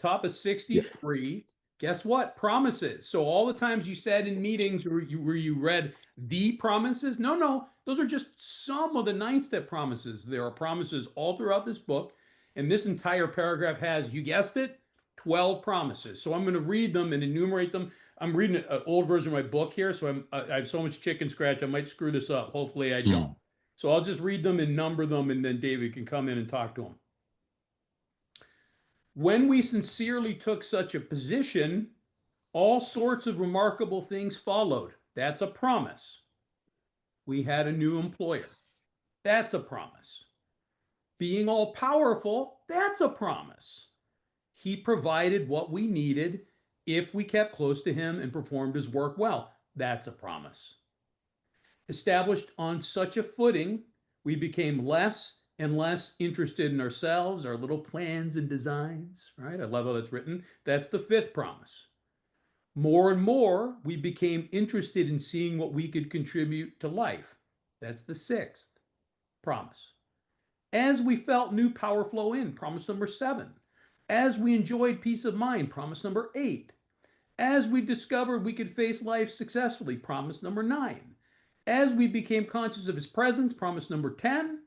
Top of 63. Guess what? Promises. So all the times you said in meetings where you read the promises, no, those are just some of the 9-step promises. There are promises all throughout this book, and this entire paragraph has, you guessed it, 12 promises. So I'm going to read them and enumerate them. I'm reading an old version of my book here, so I have so much chicken scratch, I might screw this up. Hopefully I don't. So I'll just read them and number them, and then David can come in and talk to them. When we sincerely took such a position, all sorts of remarkable things followed. That's a promise. We had a new employer. That's a promise. Being all powerful, that's a promise. He provided what we needed if we kept close to him and performed his work well. That's a promise. Established on such a footing, we became less and less interested in ourselves, our little plans and designs, right? I love how that's written. That's the 5th promise. More and more, we became interested in seeing what we could contribute to life. That's the 6th promise. As we felt new power flow in, promise number 7. As we enjoyed peace of mind, promise number 8. As we discovered we could face life successfully, promise number 9. As we became conscious of his presence, promise number 10.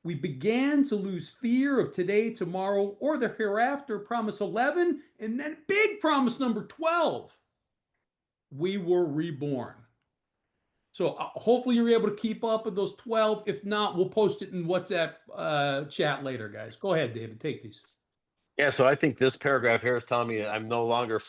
We began to lose fear of today, tomorrow, or the hereafter, promise 11. And then big promise number 12. We were reborn. So hopefully you're able to keep up with those 12. If not, we'll post it in WhatsApp chat later, guys. Go ahead, David. Take these. Yeah, so I think this paragraph here is telling me I'm no longer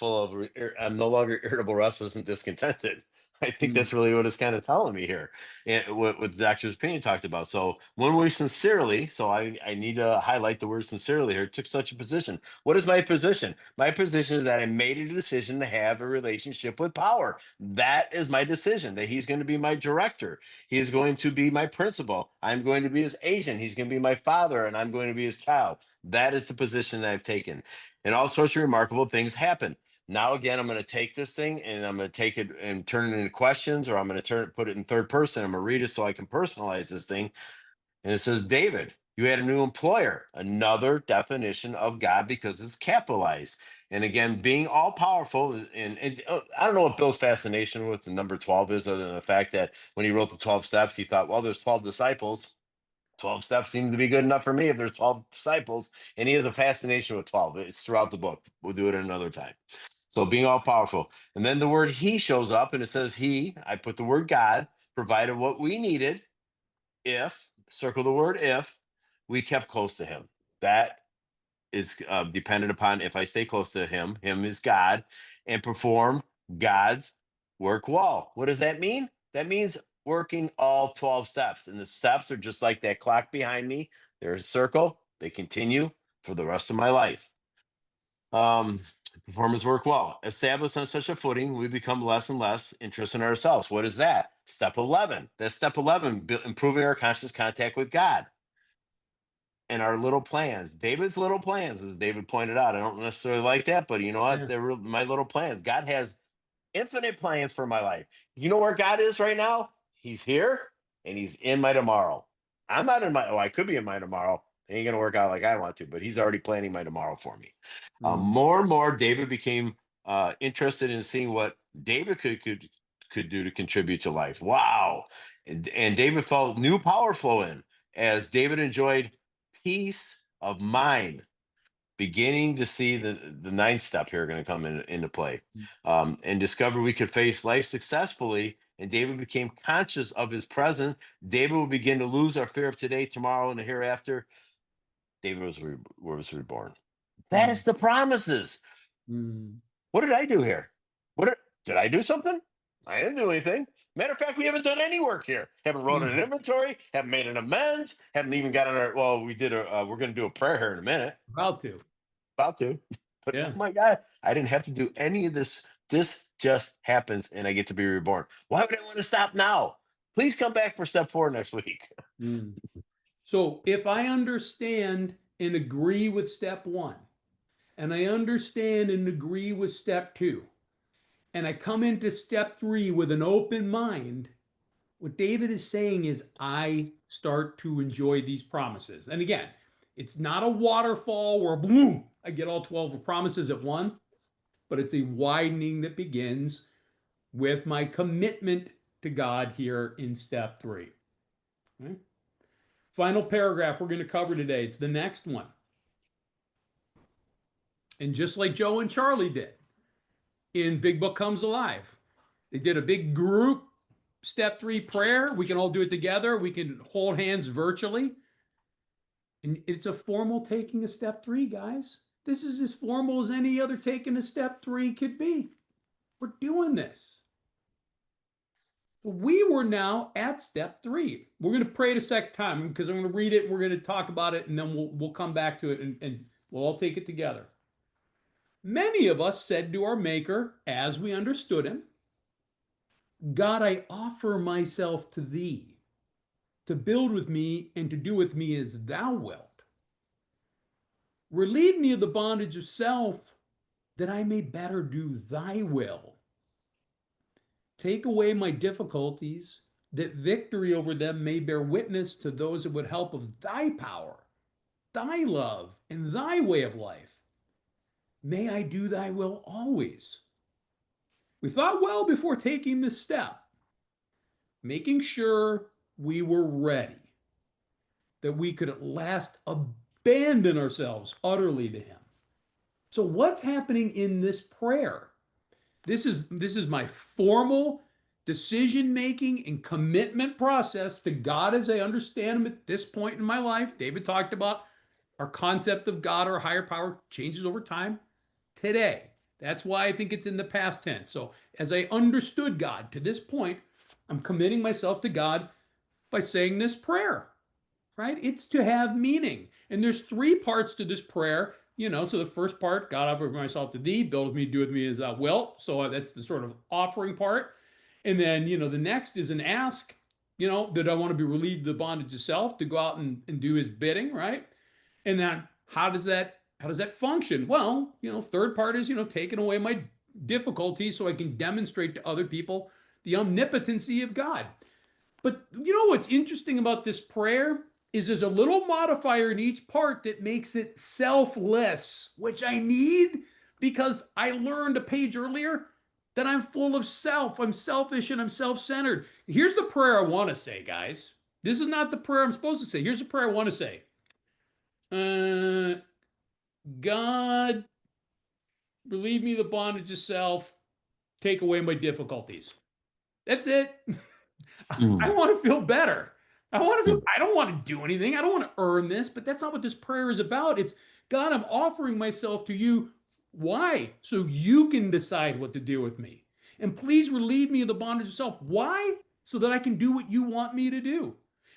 I'm no longer irritable, restless, and discontented. I think that's really what it's kind of telling me here, and what Dr. Pena talked about. So when we sincerely, so I need to highlight the word sincerely here, took such a position. What is my position? My position is that I made a decision to have a relationship with power. That is my decision, that he's going to be my director. He is going to be my principal. I'm going to be his agent. He's going to be my father, and I'm going to be his child. That is the position that I've taken. And all sorts of remarkable things happen. Now again, I'm going to take this thing and I'm going to take it and turn it into questions, or I'm going to put it in third person. I'm going to read it so I can personalize this thing. And it says, David, you had a new employer, another definition of God because it's capitalized. And again, being all powerful. And I don't know what Bill's fascination with the number 12 is, other than the fact that when he wrote the 12 steps, he thought, well, there's 12 disciples. 12 steps seem to be good enough for me if there's 12 disciples. And he has a fascination with 12. It's throughout the book. We'll do it another time. So being all powerful. And then the word he shows up and it says, he, I put the word God, provided what we needed if, circle the word if, we kept close to him. That is dependent upon if I stay close to him. Him is God, and perform God's work well. What does that mean? That means working all 12 steps. And the steps are just like that clock behind me. They're a circle, they continue for the rest of my life. Performance work well. Established on such a footing, we become less and less interested in ourselves. What is that? Step 11. That's step 11, improving our conscious contact with God and our little plans. David's little plans, as David pointed out. I don't necessarily like that, but you know what? Yeah. They're my little plans. God has infinite plans for my life. You know where God is right now? He's here and he's in my tomorrow. I'm not in my, I could be in my tomorrow. It ain't going to work out like I want to, but he's already planning my tomorrow for me. More and more, David became interested in seeing what David could do to contribute to life. Wow. And David felt new power flow in as David enjoyed peace of mind, beginning to see the ninth step here going to come into play, and discover we could face life successfully. And David became conscious of his present. David will begin to lose our fear of today, tomorrow, and the hereafter. David was reborn. That is the promises. What did I do here? Did I do something? I didn't do anything. Matter of fact, we haven't done any work here. Haven't wrote an inventory. Haven't made an amends. Haven't even gotten our. Well, we did a. We're going to do a prayer here in a minute. About to. About to. But Yeah. oh my God, I didn't have to do any of this. This just happens, and I get to be reborn. Why would I want to stop now? Please come back for step 4 next week. So if I understand and agree with step 1, and I understand and agree with step 2, and I come into step 3 with an open mind, what David is saying is I start to enjoy these promises. And again, it's not a waterfall where boom, I get all 12 promises at once, but it's a widening that begins with my commitment to God here in step 3. Okay? Final paragraph we're going to cover today. It's the next one. And just like Joe and Charlie did in Big Book Comes Alive, they did a big group step 3 prayer. We can all do it together. We can hold hands virtually. And it's a formal taking of step 3, guys. This is as formal as any other taking of step 3 could be. We're doing this. We were now at step 3. We're going to pray it a second time because I'm going to read it. We're going to talk about it, and then we'll come back to it, and we'll all take it together. Many of us said to our Maker, as we understood him, God, I offer myself to thee, to build with me and to do with me as thou wilt. Relieve me of the bondage of self, that I may better do thy will. Take away my difficulties, that victory over them may bear witness to those that would help of thy power, thy love, and thy way of life. May I do thy will always. We thought well before taking this step, making sure we were ready, that we could at last abandon ourselves utterly to him. So what's happening in this prayer? This is my formal decision-making and commitment process to God as I understand him at this point in my life. David talked about our concept of God or higher power changes over time. Today, that's why I think it's in the past tense. So as I understood God to this point, I'm committing myself to God by saying this prayer, right? It's to have meaning. And there's 3 parts to this prayer. So the first part, God, I offer myself to thee, build with me, do with me as thou wilt. So that's the sort of offering part. And then, the next is an ask, that I want to be relieved of the bondage of self, to go out and do his bidding, right? And then how does that function? Well, third part is, taking away difficulties so I can demonstrate to other people the omnipotency of God. But you know what's interesting about this prayer is there's a little modifier in each part that makes it selfless, which I need because I learned a page earlier that I'm full of self. I'm selfish and I'm self-centered. Here's the prayer I want to say, guys. This is not the prayer I'm supposed to say. Here's the prayer I want to say. God, relieve me the bondage of self. Take away my difficulties. That's it. I want to feel better. I don't want to do anything. I don't want to earn this, but that's not what this prayer is about. It's God, I'm offering myself to you. Why? So you can decide what to do with me. And please relieve me of the bondage of self. Why? So that I can do what you want me to do.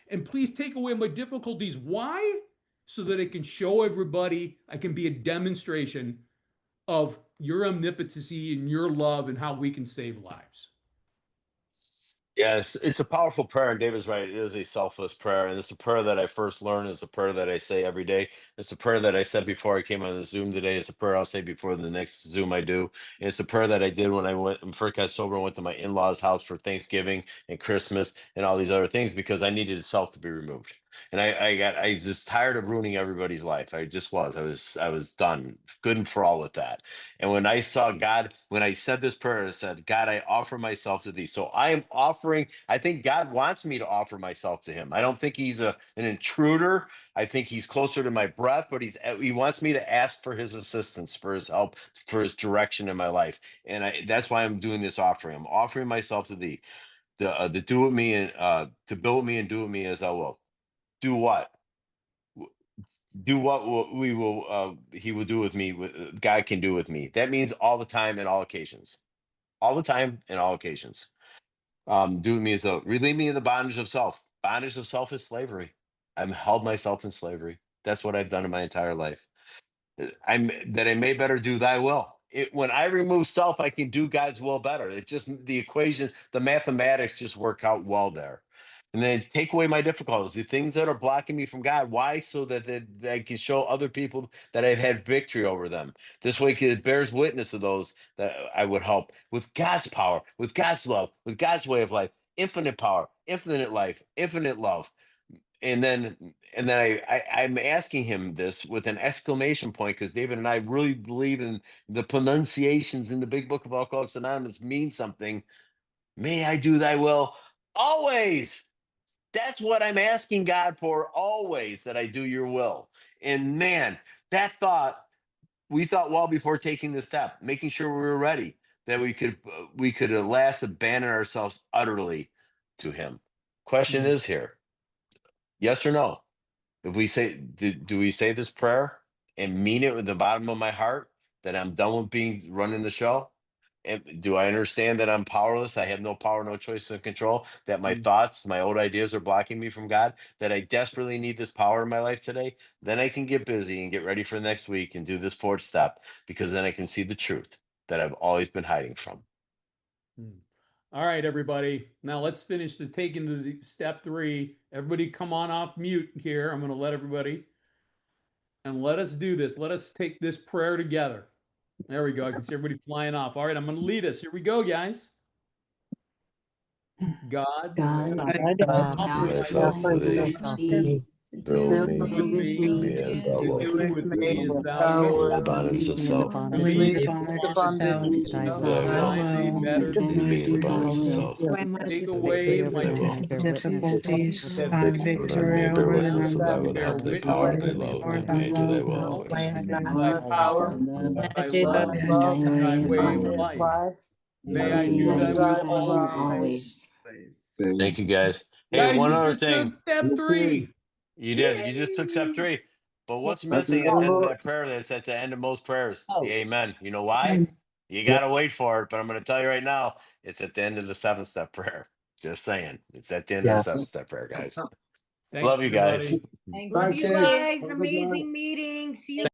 And please take away my difficulties. Why? So that I can show everybody, I can be a demonstration of your omnipotency and your love and how we can save lives. Yeah, it's a powerful prayer, and David's right. It is a selfless prayer, and it's a prayer that I first learned. It's a prayer that I say every day. It's a prayer that I said before I came on the Zoom today. It's a prayer I'll say before the next Zoom I do. And it's a prayer that I did when I went and first got sober and went to my in-laws' house for Thanksgiving and Christmas and all these other things because I needed self to be removed. And I was just tired of ruining everybody's life. I just was. I was done, good and for all with that. And when I saw God, when I said this prayer, I said, God, I offer myself to thee. So I am offering, I think God wants me to offer myself to him. I don't think he's an intruder. I think he's closer to my breath, but he wants me to ask for his assistance, for his help, for his direction in my life. And that's why I'm doing this offering. I'm offering myself to thee, to do with me and to build with me and do with me as I will. Do what? Do what we will he will do with me, God can do with me. That means all the time and all occasions, all the time and all occasions. Do with me as though relieve me of the bondage of self. Bondage of self is slavery. I'm held myself in slavery. That's what I've done in my entire life. I'm that I may better do thy will. When I remove self, I can do God's will better. It just the equation, the mathematics just work out well there. And then take away my difficulties, the things that are blocking me from God. Why? So that I can show other people that I've had victory over them. This way, it bears witness to those that I would help with God's power, with God's love, with God's way of life, infinite power, infinite life, infinite love. And then I'm asking him this with an exclamation point because David and I really believe in the pronunciations in the big book of Alcoholics Anonymous mean something. May I do thy will always. That's what I'm asking God for always, that I do your will. And man, that thought, we thought well before taking the step, making sure we were ready, that we could at last abandon ourselves utterly to him. Question is here, yes or no? If we say, do we say this prayer and mean it with the bottom of my heart that I'm done with being running the show? And do I understand that I'm powerless? I have no power, no choice, no control. That my thoughts, my old ideas are blocking me from God. That I desperately need this power in my life today. Then I can get busy and get ready for next week and do this fourth step because then I can see the truth that I've always been hiding from. All right, everybody. Now let's finish the taking to the step 3. Everybody come on off mute here. I'm going to let everybody and let us do this. Let us take this prayer together. There we go. I can see everybody flying off. All right, I'm going to lead us. Here we go, guys. God, offer myself to thee. Build Do with me me as thou wilt. do with me as thou Relieve me wilt. of the bondage of self. Relieve the bondage of bondage self. Do thy that I will. may better do Relieve me of the your bondage of will. self. Take away Do my thy will. Difficulties, that That I victory may bear over witness them. of thy bear help, thy witness power, thy of love, Lord, that thy may do thy love, will help, always. thy power, thy love, thy way of life. May I do thy will always. Thank you guys. Hey, Guys, one you other just thing. took step 3. You did. You just took step 3. But what's missing at the end of that prayer that's at the end of most prayers? The amen. You know why? You got to wait for it. But I'm going to tell you right now, it's at the end of the 7th-step prayer. Just saying. It's at the end of the 7th-step prayer, guys. Thanks, Love you guys. everybody. Love you guys. Amazing meeting. See you.